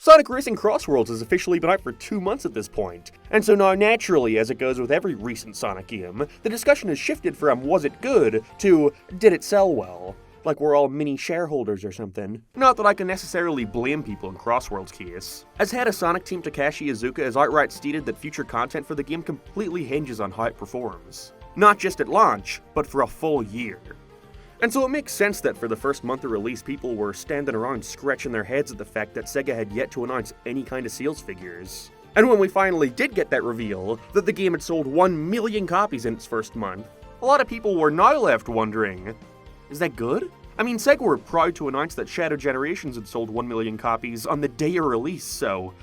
Sonic Racing Crossworlds has officially been out for 2 months at this point, and so now naturally, as it goes with every recent Sonic game, the discussion has shifted from was it good to did it sell well? Like we're all mini shareholders or something. Not that I can necessarily blame people in Crossworld's case. As head of Sonic Team Takashi Iizuka has outright stated that future content for the game completely hinges on how it performs. Not just at launch, but for a full year. And so it makes sense that for the first month of release, people were standing around scratching their heads at the fact that Sega had yet to announce any kind of sales figures. And when we finally did get that reveal, that the game had sold 1 million copies in its first month, a lot of people were now left wondering, is that good? I mean, Sega were proud to announce that Shadow Generations had sold 1 million copies on the day of release, so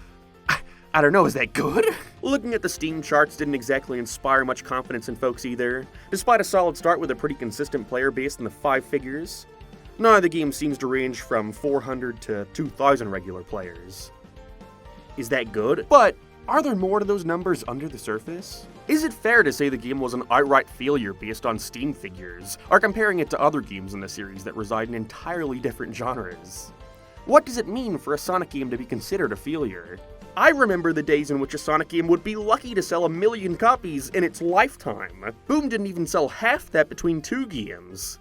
I don't know, is that good? Looking at the Steam charts didn't exactly inspire much confidence in folks either, despite a solid start with a pretty consistent player base in the 5 figures. Now the game seems to range from 400 to 2,000 regular players. Is that good? But are there more to those numbers under the surface? Is it fair to say the game was an outright failure based on Steam figures, or comparing it to other games in the series that reside in entirely different genres? What does it mean for a Sonic game to be considered a failure? I remember the days in which a Sonic game would be lucky to sell 1 million copies in its lifetime. Boom didn't even sell half that between 2 games.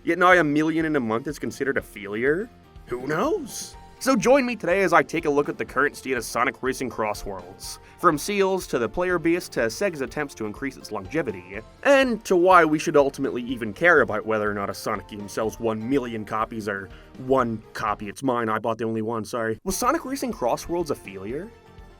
Yet now 1 million in a month is considered a failure? Who knows? So join me today as I take a look at the current state of Sonic Racing Crossworlds, from sales to the player base to Sega's attempts to increase its longevity, and to why we should ultimately even care about whether or not a Sonic game sells 1 million copies or 1 copy. It's mine, I bought the only one, sorry. Was Sonic Racing Crossworlds a failure?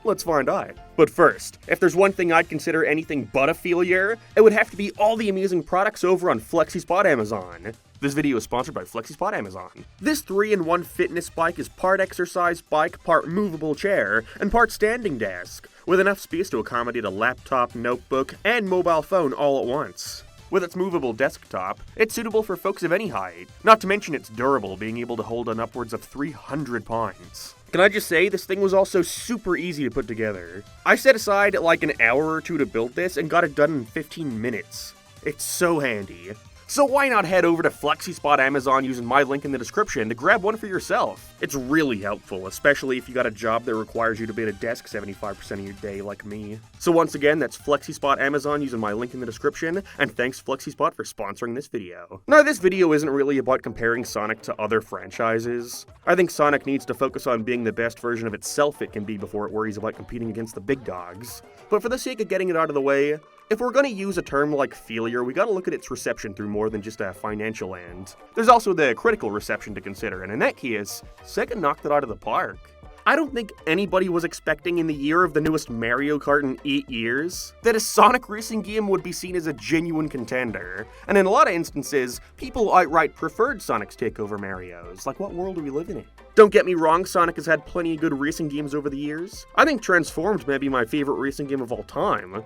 Let's find out. But first, if there's one thing I'd consider anything but a failure, it would have to be all the amazing products over on FlexiSpot Amazon. This video is sponsored by FlexiSpot Amazon. This 3-in-1 fitness bike is part exercise bike, part movable chair, and part standing desk, with enough space to accommodate a laptop, notebook, and mobile phone all at once. With its movable desktop, it's suitable for folks of any height, not to mention it's durable, being able to hold on upwards of 300 pounds. Can I just say, this thing was also super easy to put together. I set aside like an hour or two to build this and got it done in 15 minutes. It's so handy. So why not head over to FlexiSpot Amazon using my link in the description to grab one for yourself? It's really helpful, especially if you got a job that requires you to be at a desk 75% of your day like me. So once again, that's FlexiSpot Amazon using my link in the description, and thanks FlexiSpot for sponsoring this video. Now this video isn't really about comparing Sonic to other franchises. I think Sonic needs to focus on being the best version of itself it can be before it worries about competing against the big dogs. But for the sake of getting it out of the way, if we're gonna use a term like failure, we gotta look at its reception through more than just a financial end. There's also the critical reception to consider, and in that case, Sega knocked it out of the park. I don't think anybody was expecting in the year of the newest Mario Kart in 8 years that a Sonic racing game would be seen as a genuine contender, and in a lot of instances, people outright preferred Sonic's take over Mario's. Like, what world are we living in? Don't get me wrong, Sonic has had plenty of good racing games over the years. I think Transformed may be my favorite racing game of all time.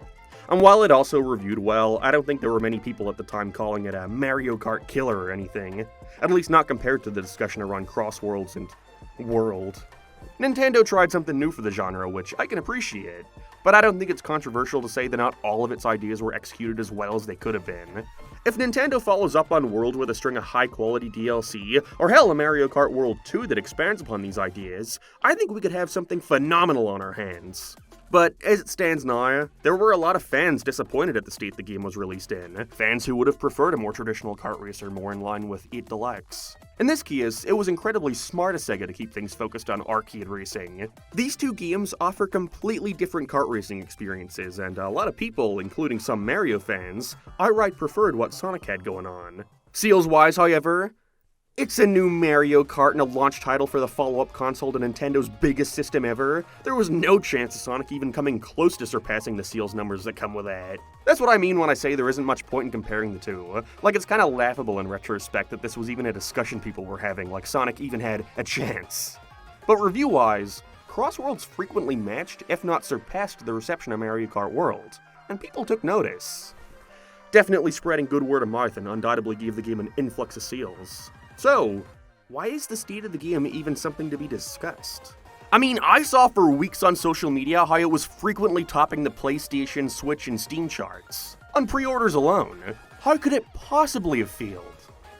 And while it also reviewed well, I don't think there were many people at the time calling it a Mario Kart killer or anything. At least not compared to the discussion around Crossworlds and World. Nintendo tried something new for the genre, which I can appreciate, but I don't think it's controversial to say that not all of its ideas were executed as well as they could have been. If Nintendo follows up on World with a string of high-quality DLC, or hell, a Mario Kart World 2 that expands upon these ideas, I think we could have something phenomenal on our hands. But as it stands now, there were a lot of fans disappointed at the state the game was released in. Fans who would have preferred a more traditional kart racer more in line with 8 Deluxe. In this case, it was incredibly smart of Sega to keep things focused on arcade racing. These 2 games offer completely different kart racing experiences, and a lot of people, including some Mario fans, outright preferred what Sonic had going on. Sales-wise, however, it's a new Mario Kart and a launch title for the follow-up console to Nintendo's biggest system ever. There was no chance of Sonic even coming close to surpassing the sales numbers that come with that. That's what I mean when I say there isn't much point in comparing the two. Like, it's kinda laughable in retrospect that this was even a discussion people were having, like Sonic even had a chance. But review-wise, Crossworlds frequently matched, if not surpassed, the reception of Mario Kart World, and people took notice. Definitely spreading good word of mouth and undoubtedly gave the game an influx of sales. So, why is the state of the game even something to be discussed? I mean, I saw for weeks on social media how it was frequently topping the PlayStation, Switch, and Steam charts. On pre-orders alone. How could it possibly have failed?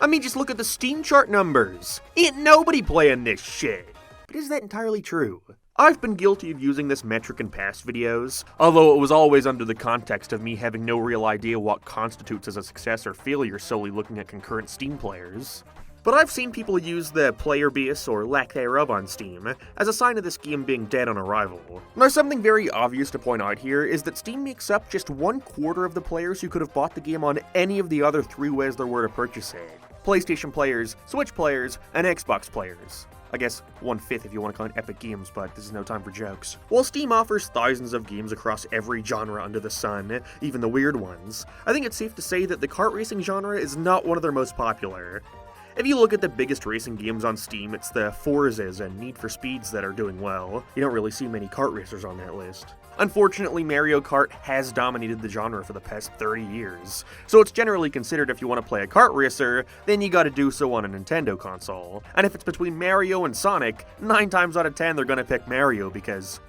I mean, just look at the Steam chart numbers. Ain't nobody playing this shit. But is that entirely true? I've been guilty of using this metric in past videos, although it was always under the context of me having no real idea what constitutes as a success or failure solely looking at concurrent Steam players. But I've seen people use the player base, or lack thereof on Steam, as a sign of this game being dead on arrival. Now, something very obvious to point out here is that Steam makes up just 1/4 of the players who could have bought the game on any of the other 3 ways there were to purchase it. PlayStation players, Switch players, and Xbox players. I guess 1/5 if you want to count Epic Games, but this is no time for jokes. While Steam offers thousands of games across every genre under the sun, even the weird ones, I think it's safe to say that the kart racing genre is not one of their most popular. If you look at the biggest racing games on Steam, it's the Forzas and Need for Speeds that are doing well. You don't really see many kart racers on that list. Unfortunately, Mario Kart has dominated the genre for the past 30 years, so it's generally considered if you want to play a kart racer, then you gotta do so on a Nintendo console. And if it's between Mario and Sonic, 9 times out of 10 they're gonna pick Mario because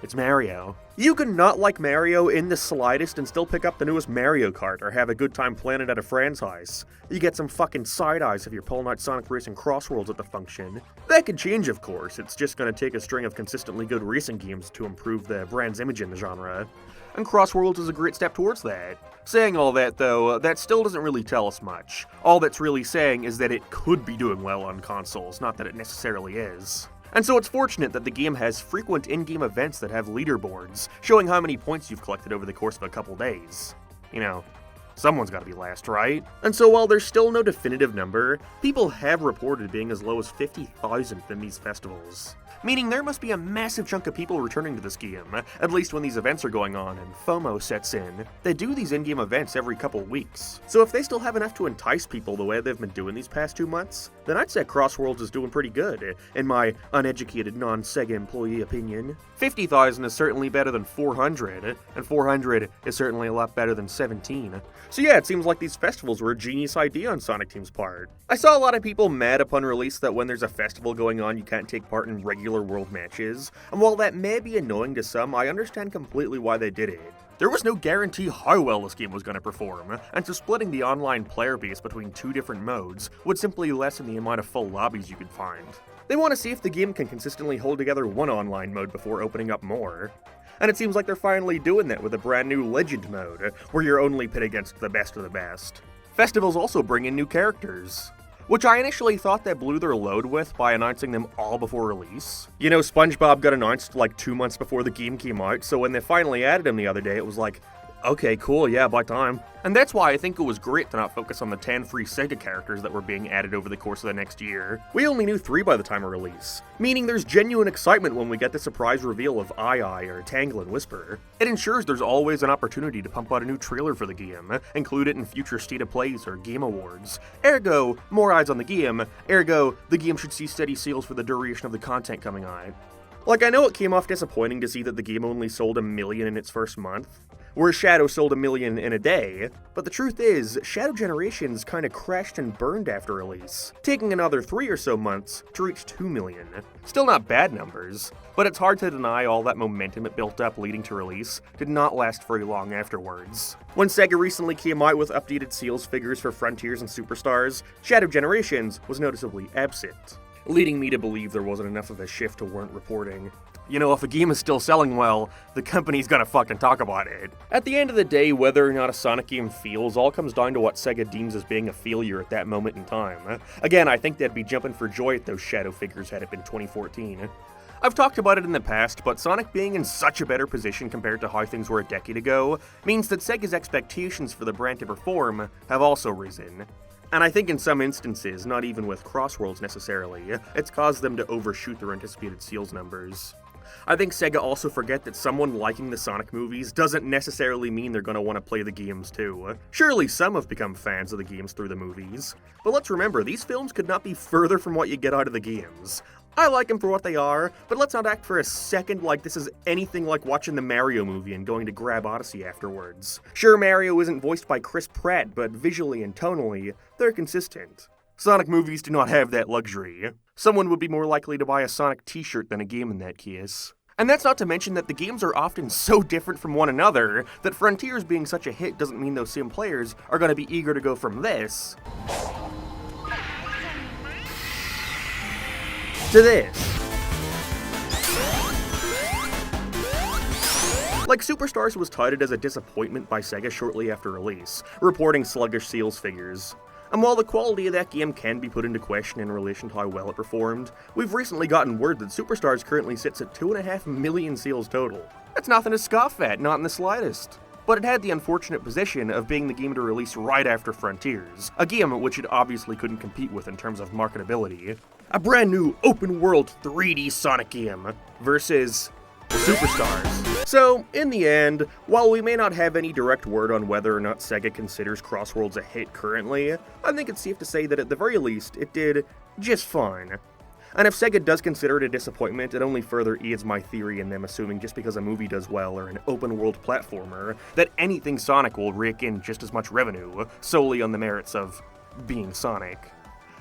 it's Mario. You can not like Mario in the slightest and still pick up the newest Mario Kart or have a good time playing it at a friend's house. You get some fucking side eyes if you're pulling out Sonic Racing Crossworlds at the function. That could change, of course. It's just gonna take a string of consistently good racing games to improve the brand's image in the genre. And Crossworlds is a great step towards that. Saying all that, though, that still doesn't really tell us much. All that's really saying is that it could be doing well on consoles, not that it necessarily is. And so it's fortunate that the game has frequent in-game events that have leaderboards, showing how many points you've collected over the course of a couple days. You know, someone's gotta be last, right? And so while there's still no definitive number, people have reported being as low as 50,000 in these festivals. Meaning there must be a massive chunk of people returning to this game, at least when these events are going on and FOMO sets in. They do these in-game events every couple weeks, so if they still have enough to entice people the way they've been doing these past 2 months, then I'd say Crossworlds is doing pretty good, in my uneducated non-Sega employee opinion. 50,000 is certainly better than 400, and 400 is certainly a lot better than 17. So yeah, it seems like these festivals were a genius idea on Sonic Team's part. I saw a lot of people mad upon release that when there's a festival going on you can't take part in regular world matches, and while that may be annoying to some, I understand completely why they did it. There was no guarantee how well this game was going to perform, and so splitting the online player base between 2 different modes would simply lessen the amount of full lobbies you could find. They want to see if the game can consistently hold together one online mode before opening up more. And it seems like they're finally doing that with a brand new Legend mode, where you're only pit against the best of the best. Festivals also bring in new characters, which I initially thought they blew their load with by announcing them all before release. You know, SpongeBob got announced like 2 months before the game came out, so when they finally added him the other day, it was like, okay, cool, yeah, about time. And that's why I think it was great to not focus on the 10 free Sega characters that were being added over the course of the next year. We only knew 3 by the time of release, meaning there's genuine excitement when we get the surprise reveal of Eye or Tangle and Whisper. It ensures there's always an opportunity to pump out a new trailer for the game, include it in future State of Plays or Game Awards. Ergo, more eyes on the game, ergo, the game should see steady sales for the duration of the content coming out. Like, I know it came off disappointing to see that the game only sold 1 million in its first month, whereas Shadow sold 1 million in a day, but the truth is, Shadow Generations kinda crashed and burned after release, taking another 3 or so months to reach 2 million. Still not bad numbers, but it's hard to deny all that momentum it built up leading to release did not last very long afterwards. When Sega recently came out with updated sales figures for Frontiers and Superstars, Shadow Generations was noticeably absent, leading me to believe there wasn't enough of a shift to warrant reporting. You know, if a game is still selling well, the company's gonna fucking talk about it. At the end of the day, whether or not a Sonic game feels all comes down to what Sega deems as being a failure at that moment in time. Again, I think they'd be jumping for joy at those Shadow figures had it been 2014. I've talked about it in the past, but Sonic being in such a better position compared to how things were a decade ago means that Sega's expectations for the brand to perform have also risen. And I think in some instances, not even with Crossworlds necessarily, it's caused them to overshoot their anticipated sales numbers. I think Sega also forget that someone liking the Sonic movies doesn't necessarily mean they're gonna want to play the games too. Surely some have become fans of the games through the movies, but let's remember, these films could not be further from what you get out of the games. I like them for what they are, but let's not act for a second like this is anything like watching the Mario movie and going to grab Odyssey afterwards. Sure, Mario isn't voiced by Chris Pratt, but visually and tonally, they're consistent. Sonic movies do not have that luxury. Someone would be more likely to buy a Sonic t-shirt than a game in that case. And that's not to mention that the games are often so different from one another that Frontiers being such a hit doesn't mean those same players are going to be eager to go from this to this. Like, Superstars was touted as a disappointment by Sega shortly after release, reporting sluggish sales figures. And while the quality of that game can be put into question in relation to how well it performed, we've recently gotten word that Superstars currently sits at 2.5 million sales total. That's nothing to scoff at, not in the slightest. But it had the unfortunate position of being the game to release right after Frontiers, a game which it obviously couldn't compete with in terms of marketability. A brand new open-world 3D Sonic game versus Superstars. So, in the end, while we may not have any direct word on whether or not Sega considers Crossworlds a hit currently, I think it's safe to say that at the very least, it did just fine. And if Sega does consider it a disappointment, it only further aids my theory in them assuming just because a movie does well or an open-world platformer, that anything Sonic will rake in just as much revenue, solely on the merits of being Sonic.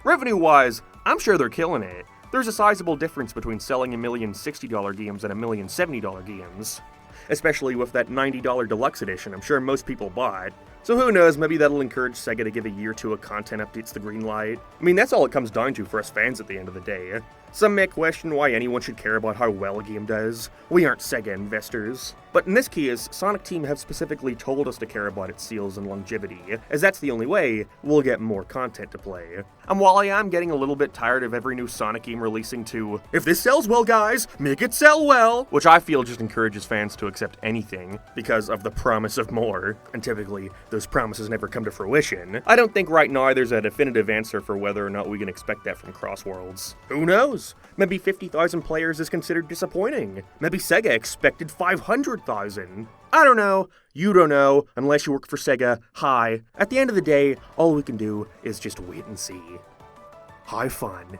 Revenue-wise, I'm sure they're killing it. There's a sizable difference between selling $1 million $60 games and $1 million $70 games. Especially with that $90 deluxe edition I'm sure most people bought. So who knows, maybe that'll encourage Sega to give a year or two of content updates the green light. I mean, that's all it comes down to for us fans at the end of the day. Some may question why anyone should care about how well a game does. We aren't Sega investors. But in this case, Sonic Team have specifically told us to care about its sales and longevity, as that's the only way we'll get more content to play. And while I am getting a little bit tired of every new Sonic game releasing to, if this sells well guys, make it sell well, which I feel just encourages fans to accept anything because of the promise of more, and typically those promises never come to fruition, I don't think right now there's a definitive answer for whether or not we can expect that from Crossworlds. Who knows? Maybe 50,000 players is considered disappointing. Maybe Sega expected 500,000. I don't know. You don't know, unless you work for Sega. Hi. At the end of the day, all we can do is just wait and see. Have fun.